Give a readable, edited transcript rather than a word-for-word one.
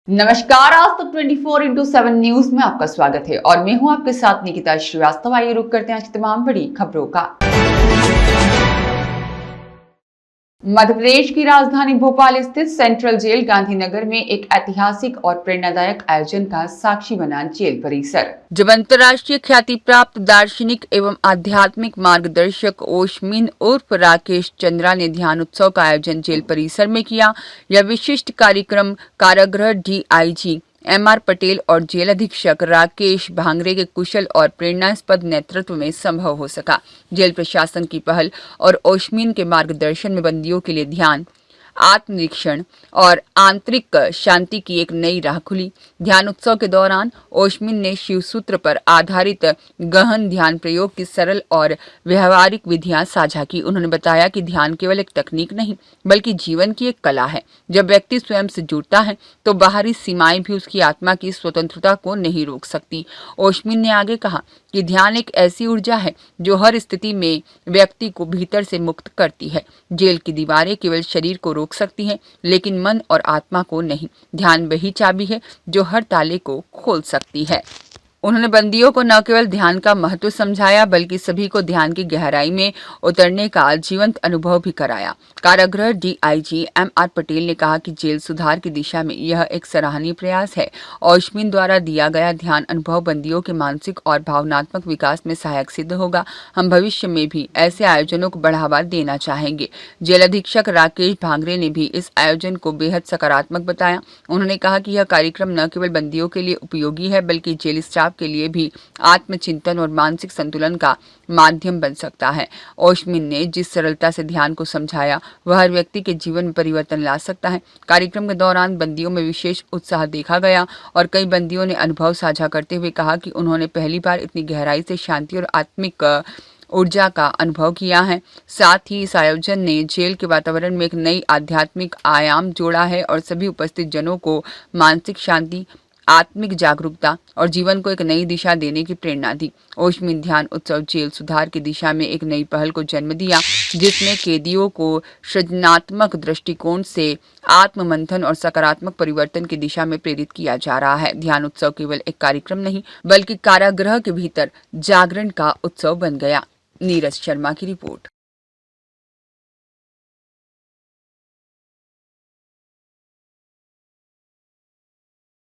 नमस्कार, आज तक 24/7 न्यूज में आपका स्वागत है और मैं हूं आपके साथ निकिता श्रीवास्तव। आइए रुक करते हैं आज की तमाम बड़ी खबरों का। मध्य प्रदेश की राजधानी भोपाल स्थित सेंट्रल जेल गांधीनगर में एक ऐतिहासिक और प्रेरणादायक आयोजन का साक्षी बना जेल परिसर। जब अंतर्राष्ट्रीय ख्याति प्राप्त दार्शनिक एवं आध्यात्मिक मार्गदर्शक ओशमिन उर्फ राकेश चंद्रा ने ध्यान उत्सव का आयोजन जेल परिसर में किया। यह विशिष्ट कार्यक्रम कारागृह DIG MR पटेल और जेल अधीक्षक राकेश भांगरे के कुशल और प्रेरणास्पद नेतृत्व में संभव हो सका। जेल प्रशासन की पहल और ओशमिन के मार्गदर्शन में बंदियों के लिए ध्यान, आत्मनिरीक्षण और आंतरिक शांति की एक नई राह खुली। ध्यान उत्सव के दौरान ओशमिन ने शिव सूत्र पर आधारित गहन ध्यान प्रयोग की सरल और व्यवहारिक विधियां साझा की। उन्होंने बताया कि ध्यान केवल एक तकनीक नहीं बल्कि जीवन की एक कला है। जब व्यक्ति स्वयं से जुड़ता है तो बाहरी सीमाएं भी उसकी आत्मा की स्वतंत्रता को नहीं रोक सकती। ओशमिन ने आगे कहा कि ध्यान एक ऐसी ऊर्जा है जो हर स्थिति में व्यक्ति को भीतर से मुक्त करती है। जेल की दीवारें केवल शरीर को रोक सकती हैं, लेकिन मन और आत्मा को नहीं। ध्यान वही चाबी है जो हर ताले को खोल सकती है। उन्होंने बंदियों को न केवल ध्यान का महत्व समझाया बल्कि सभी को ध्यान की गहराई में उतरने का जीवंत अनुभव भी कराया। कारागृह DIG MR पटेल ने कहा कि जेल सुधार की दिशा में यह एक सराहनीय प्रयास है। ओशमिन द्वारा दिया गया ध्यान अनुभव बंदियों के मानसिक और भावनात्मक विकास में सहायक सिद्ध होगा। हम भविष्य में भी ऐसे आयोजनों को बढ़ावा देना चाहेंगे। जेल अधीक्षक राकेश भांगरे ने भी इस आयोजन को बेहद सकारात्मक बताया। उन्होंने कहा कि यह कार्यक्रम न केवल बंदियों के लिए उपयोगी है बल्कि जेल स्टाफ के लिए भी आत्मचिंतन और मानसिक संतुलन का माध्यम बन सकता है। ओशमिन ने जिस सरलता से ध्यान को समझाया वह हर व्यक्ति के जीवन में परिवर्तन ला सकता है। कार्यक्रम के दौरान बंदियों में विशेष उत्साह देखा गया और कई बंदियों ने अनुभव साझा करते हुए कहा कि उन्होंने पहली बार इतनी गहराई से शांति और आत्मिक ऊर्जा का अनुभव किया है। साथ ही इस आयोजन ने जेल के वातावरण में एक नई आध्यात्मिक आयाम जोड़ा है और सभी उपस्थित जनों को मानसिक शांति, आत्मिक जागरूकता और जीवन को एक नई दिशा देने की प्रेरणा दी। ओशमिन ध्यान उत्सव जेल सुधार की दिशा में एक नई पहल को जन्म दिया, जिसमें कैदियों को सृजनात्मक दृष्टिकोण से आत्म मंथन और सकारात्मक परिवर्तन की दिशा में प्रेरित किया जा रहा है। ध्यान उत्सव केवल एक कार्यक्रम नहीं बल्कि कारागृह के भीतर जागरण का उत्सव बन गया। नीरज शर्मा की रिपोर्ट।